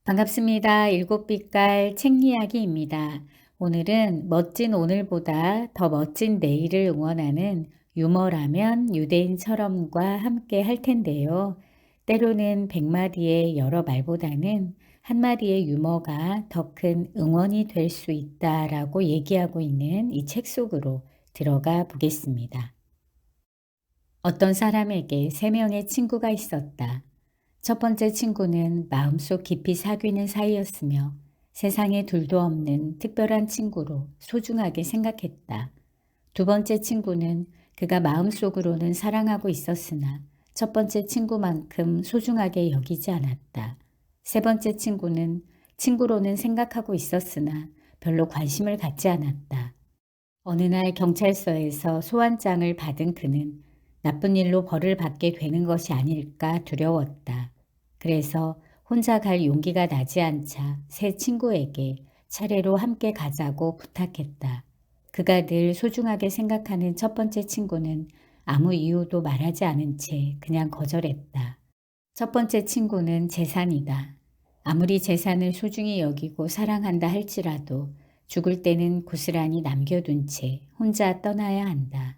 반갑습니다. 일곱빛깔 책 이야기입니다. 오늘은 멋진 오늘보다 더 멋진 내일을 응원하는 유머라면 유대인처럼과 함께 할 텐데요. 때로는 100마디의 여러 말보다는 한 마디의 유머가 더 큰 응원이 될 수 있다라고 얘기하고 있는 이 책 속으로 들어가 보겠습니다. 어떤 사람에게 세 명의 친구가 있었다. 첫 번째 친구는 마음속 깊이 사귀는 사이였으며 세상에 둘도 없는 특별한 친구로 소중하게 생각했다. 두 번째 친구는 그가 마음속으로는 사랑하고 있었으나 첫 번째 친구만큼 소중하게 여기지 않았다. 세 번째 친구는 친구로는 생각하고 있었으나 별로 관심을 갖지 않았다. 어느 날 경찰서에서 소환장을 받은 그는 나쁜 일로 벌을 받게 되는 것이 아닐까 두려웠다. 그래서 혼자 갈 용기가 나지 않자 새 친구에게 차례로 함께 가자고 부탁했다. 그가 늘 소중하게 생각하는 첫 번째 친구는 아무 이유도 말하지 않은 채 그냥 거절했다. 첫 번째 친구는 재산이다. 아무리 재산을 소중히 여기고 사랑한다 할지라도 죽을 때는 고스란히 남겨둔 채 혼자 떠나야 한다.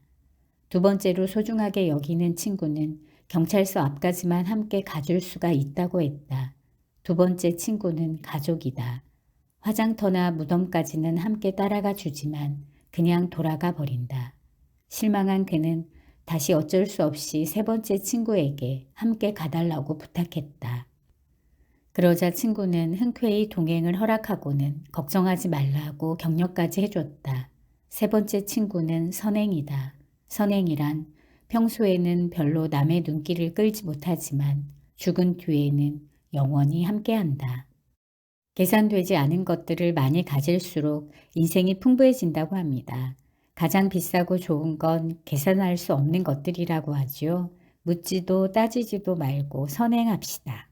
두 번째로 소중하게 여기는 친구는 경찰서 앞까지만 함께 가줄 수가 있다고 했다. 두 번째 친구는 가족이다. 화장터나 무덤까지는 함께 따라가 주지만 그냥 돌아가 버린다. 실망한 그는 다시 어쩔 수 없이 세 번째 친구에게 함께 가달라고 부탁했다. 그러자 친구는 흔쾌히 동행을 허락하고는 걱정하지 말라고 격려까지 해줬다. 세 번째 친구는 선행이다. 선행이란 평소에는 별로 남의 눈길을 끌지 못하지만 죽은 뒤에는 영원히 함께한다. 계산되지 않은 것들을 많이 가질수록 인생이 풍부해진다고 합니다. 가장 비싸고 좋은 건 계산할 수 없는 것들이라고 하지요. 묻지도 따지지도 말고 선행합시다.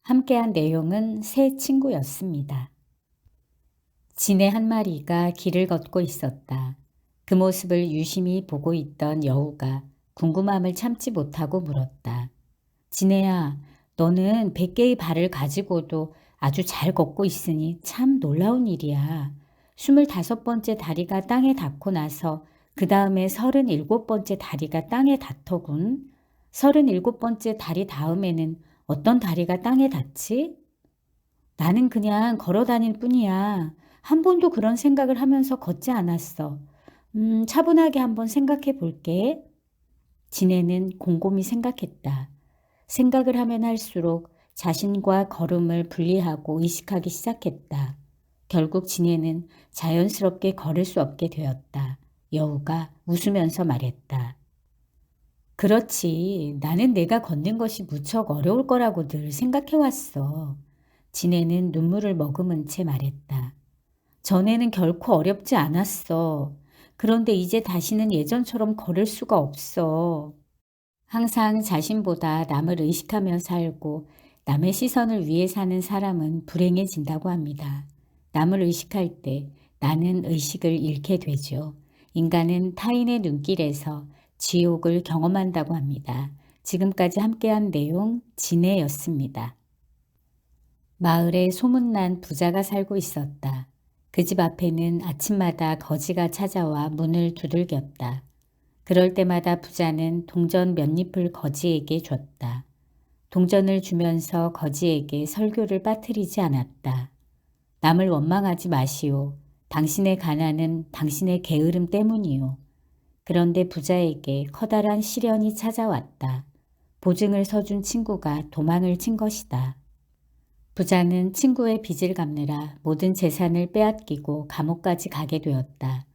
함께한 내용은 새 친구였습니다. 진해 한 마리가 길을 걷고 있었다. 그 모습을 유심히 보고 있던 여우가 궁금함을 참지 못하고 물었다. 진해야, 너는 100개의 발을 가지고도 아주 잘 걷고 있으니 참 놀라운 일이야. 25번째 다리가 땅에 닿고 나서 그 다음에 37번째 다리가 땅에 닿더군. 37번째 다리 다음에는 어떤 다리가 땅에 닿지? 나는 그냥 걸어 다닐 뿐이야. 한 번도 그런 생각을 하면서 걷지 않았어. 차분하게 한번 생각해 볼게. 진해는 곰곰이 생각했다. 생각을 하면 할수록 자신과 걸음을 분리하고 의식하기 시작했다. 결국 진해는 자연스럽게 걸을 수 없게 되었다. 여우가 웃으면서 말했다. 그렇지. 나는 내가 걷는 것이 무척 어려울 거라고 늘 생각해왔어. 진해는 눈물을 머금은 채 말했다. 전에는 결코 어렵지 않았어. 그런데 이제 다시는 예전처럼 걸을 수가 없어. 항상 자신보다 남을 의식하며 살고 남의 시선을 위해 사는 사람은 불행해진다고 합니다. 남을 의식할 때 나는 의식을 잃게 되죠. 인간은 타인의 눈길에서 지옥을 경험한다고 합니다. 지금까지 함께한 내용 진해였습니다. 마을에 소문난 부자가 살고 있었다. 그 집 앞에는 아침마다 거지가 찾아와 문을 두들겼다. 그럴 때마다 부자는 동전 몇 잎을 거지에게 줬다. 동전을 주면서 거지에게 설교를 빠뜨리지 않았다. 남을 원망하지 마시오. 당신의 가난은 당신의 게으름 때문이오. 그런데 부자에게 커다란 시련이 찾아왔다. 보증을 서준 친구가 도망을 친 것이다. 부자는 친구의 빚을 갚느라 모든 재산을 빼앗기고 감옥까지 가게 되었다.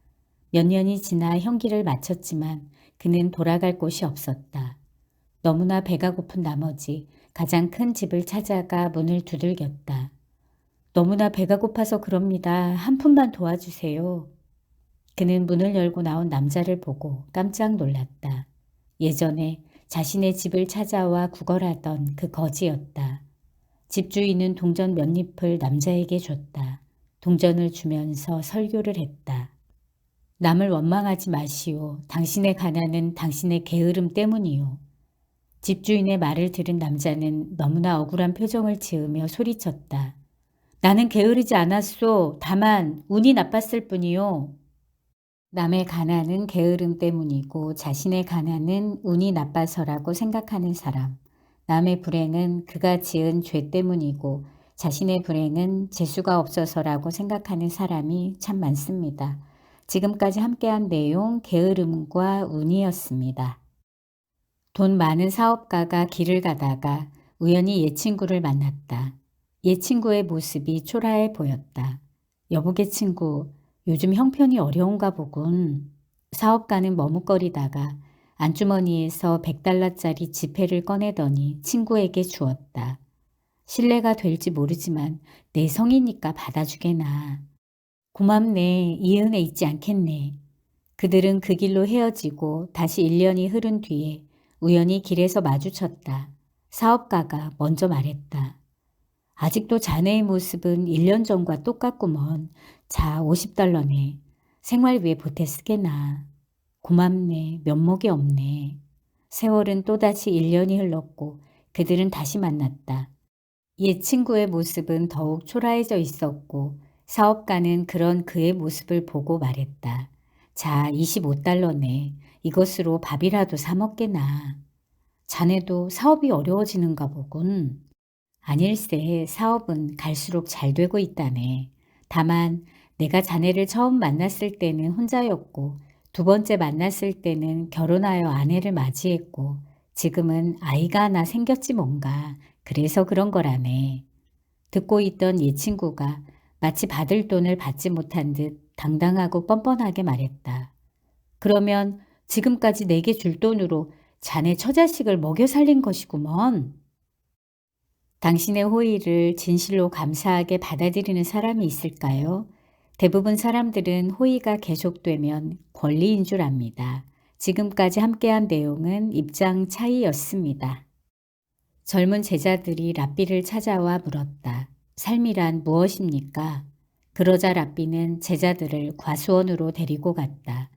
몇 년이 지나 형기를 마쳤지만 그는 돌아갈 곳이 없었다. 너무나 배가 고픈 나머지 가장 큰 집을 찾아가 문을 두들겼다. 너무나 배가 고파서 그럽니다. 한 푼만 도와주세요. 그는 문을 열고 나온 남자를 보고 깜짝 놀랐다. 예전에 자신의 집을 찾아와 구걸하던 그 거지였다. 집주인은 동전 몇 잎을 남자에게 줬다. 동전을 주면서 설교를 했다. 남을 원망하지 마시오. 당신의 가난은 당신의 게으름 때문이오. 집주인의 말을 들은 남자는 너무나 억울한 표정을 지으며 소리쳤다. 나는 게으르지 않았소. 다만 운이 나빴을 뿐이요. 남의 가난은 게으름 때문이고 자신의 가난은 운이 나빠서라고 생각하는 사람. 남의 불행은 그가 지은 죄 때문이고 자신의 불행은 재수가 없어서라고 생각하는 사람이 참 많습니다. 지금까지 함께한 내용 게으름과 운이었습니다. 돈 많은 사업가가 길을 가다가 우연히 옛 친구를 만났다. 옛 친구의 모습이 초라해 보였다. 여보게 친구, 요즘 형편이 어려운가 보군. 사업가는 머뭇거리다가 안주머니에서 100달러짜리 지폐를 꺼내더니 친구에게 주었다. 신뢰가 될지 모르지만 내 성이니까 받아주게나. 고맙네. 이 은혜 잊지 않겠네. 그들은 그 길로 헤어지고 다시 1년이 흐른 뒤에 우연히 길에서 마주쳤다. 사업가가 먼저 말했다. 아직도 자네의 모습은 1년 전과 똑같구먼. 자, 50달러네. 생활비에 보태 쓰게나. 고맙네. 면목이 없네. 세월은 또다시 1년이 흘렀고 그들은 다시 만났다. 옛 친구의 모습은 더욱 초라해져 있었고 사업가는 그런 그의 모습을 보고 말했다. 자, 25달러네. 이것으로 밥이라도 사 먹게나. 자네도 사업이 어려워지는가 보군. 아닐세, 사업은 갈수록 잘 되고 있다네. 다만 내가 자네를 처음 만났을 때는 혼자였고 두 번째 만났을 때는 결혼하여 아내를 맞이했고 지금은 아이가 하나 생겼지 뭔가. 그래서 그런 거라네. 듣고 있던 이 친구가 마치 받을 돈을 받지 못한 듯 당당하고 뻔뻔하게 말했다. 그러면 지금까지 내게 줄 돈으로 자네 처자식을 먹여 살린 것이구먼. 당신의 호의를 진실로 감사하게 받아들이는 사람이 있을까요? 대부분 사람들은 호의가 계속되면 권리인 줄 압니다. 지금까지 함께한 내용은 입장 차이였습니다. 젊은 제자들이 랍비를 찾아와 물었다. 삶이란 무엇입니까? 그러자 랍비는 제자들을 과수원으로 데리고 갔다.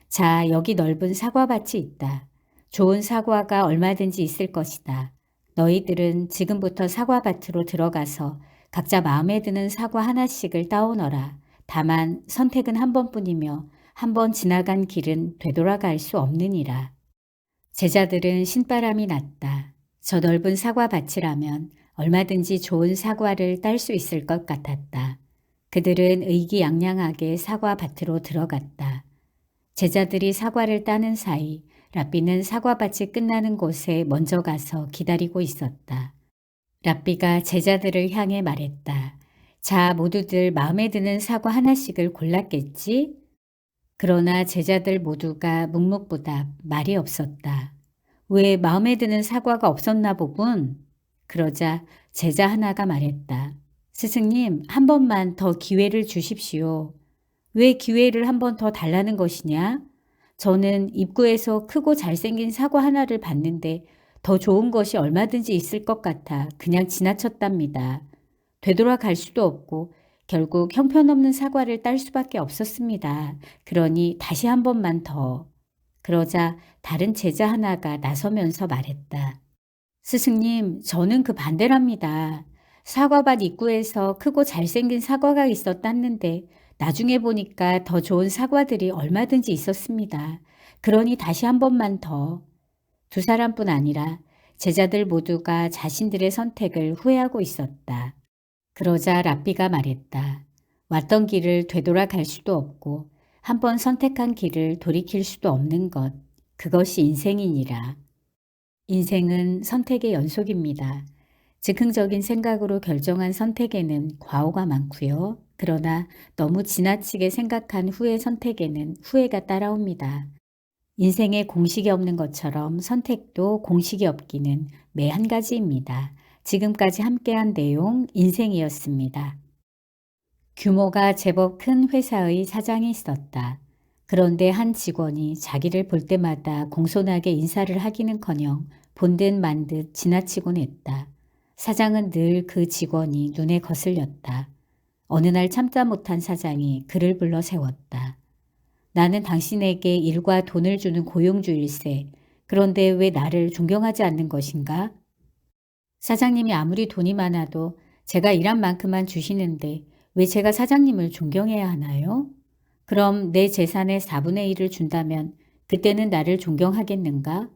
자, 여기 넓은 사과밭이 있다. 좋은 사과가 얼마든지 있을 것이다. 너희들은 지금부터 사과밭으로 들어가서 각자 마음에 드는 사과 하나씩을 따오너라. 다만 선택은 한 번뿐이며 한 번 지나간 길은 되돌아갈 수 없느니라. 제자들은 신바람이 났다. 저 넓은 사과밭이라면 얼마든지 좋은 사과를 딸 수 있을 것 같았다. 그들은 의기양양하게 사과밭으로 들어갔다. 제자들이 사과를 따는 사이 랍비는 사과밭이 끝나는 곳에 먼저 가서 기다리고 있었다. 랍비가 제자들을 향해 말했다. 자, 모두들 마음에 드는 사과 하나씩을 골랐겠지? 그러나 제자들 모두가 묵묵부답 말이 없었다. 왜 마음에 드는 사과가 없었나 보군? 그러자 제자 하나가 말했다. 스승님, 한 번만 더 기회를 주십시오. 왜 기회를 한 번 더 달라는 것이냐? 저는 입구에서 크고 잘생긴 사과 하나를 봤는데 더 좋은 것이 얼마든지 있을 것 같아 그냥 지나쳤답니다. 되돌아갈 수도 없고 결국 형편없는 사과를 딸 수밖에 없었습니다. 그러니 다시 한 번만 더. 그러자 다른 제자 하나가 나서면서 말했다. 스승님, 저는 그 반대랍니다. 사과밭 입구에서 크고 잘생긴 사과가 있어 땄는데 나중에 보니까 더 좋은 사과들이 얼마든지 있었습니다. 그러니 다시 한 번만 더. 두 사람뿐 아니라 제자들 모두가 자신들의 선택을 후회하고 있었다. 그러자 랍비가 말했다. 왔던 길을 되돌아갈 수도 없고 한 번 선택한 길을 돌이킬 수도 없는 것. 그것이 인생이니라. 인생은 선택의 연속입니다. 즉흥적인 생각으로 결정한 선택에는 과오가 많고요. 그러나 너무 지나치게 생각한 후의 선택에는 후회가 따라옵니다. 인생에 공식이 없는 것처럼 선택도 공식이 없기는 매 한 가지입니다. 지금까지 함께한 내용 인생이었습니다. 규모가 제법 큰 회사의 사장이 있었다. 그런데 한 직원이 자기를 볼 때마다 공손하게 인사를 하기는커녕 본듯 만듯 지나치곤 했다. 사장은 늘 그 직원이 눈에 거슬렸다. 어느 날 참다 못한 사장이 그를 불러 세웠다. 나는 당신에게 일과 돈을 주는 고용주일세. 그런데 왜 나를 존경하지 않는 것인가? 사장님이 아무리 돈이 많아도 제가 일한 만큼만 주시는데 왜 제가 사장님을 존경해야 하나요? 그럼 내 재산의 4분의 1을 준다면 그때는 나를 존경하겠는가?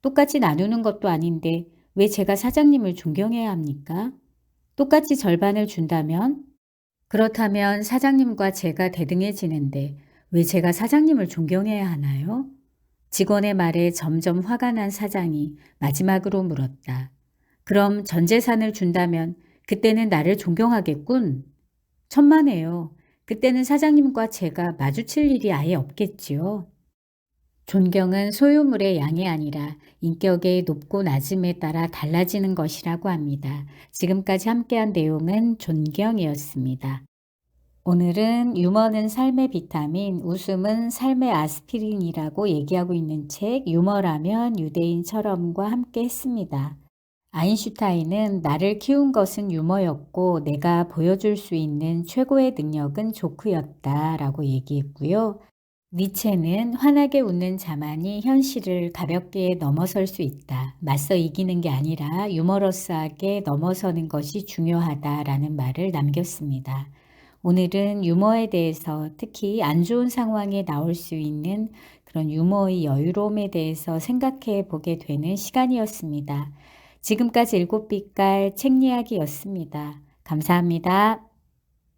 똑같이 나누는 것도 아닌데 왜 제가 사장님을 존경해야 합니까? 똑같이 절반을 준다면? 그렇다면 사장님과 제가 대등해지는데 왜 제가 사장님을 존경해야 하나요? 직원의 말에 점점 화가 난 사장이 마지막으로 물었다. 그럼 전 재산을 준다면 그때는 나를 존경하겠군. 천만에요. 그때는 사장님과 제가 마주칠 일이 아예 없겠지요. 존경은 소유물의 양이 아니라 인격의 높고 낮음에 따라 달라지는 것이라고 합니다. 지금까지 함께한 내용은 존경이었습니다. 오늘은 유머는 삶의 비타민, 웃음은 삶의 아스피린이라고 얘기하고 있는 책 유머라면 유대인처럼과 함께 했습니다. 아인슈타인은 나를 키운 것은 유머였고 내가 보여줄 수 있는 최고의 능력은 조크였다라고 얘기했고요. 니체는 환하게 웃는 자만이 현실을 가볍게 넘어설 수 있다. 맞서 이기는 게 아니라 유머러스하게 넘어서는 것이 중요하다라는 말을 남겼습니다. 오늘은 유머에 대해서 특히 안 좋은 상황에 나올 수 있는 그런 유머의 여유로움에 대해서 생각해 보게 되는 시간이었습니다. 지금까지 일곱 빛깔 책 이야기였습니다. 감사합니다.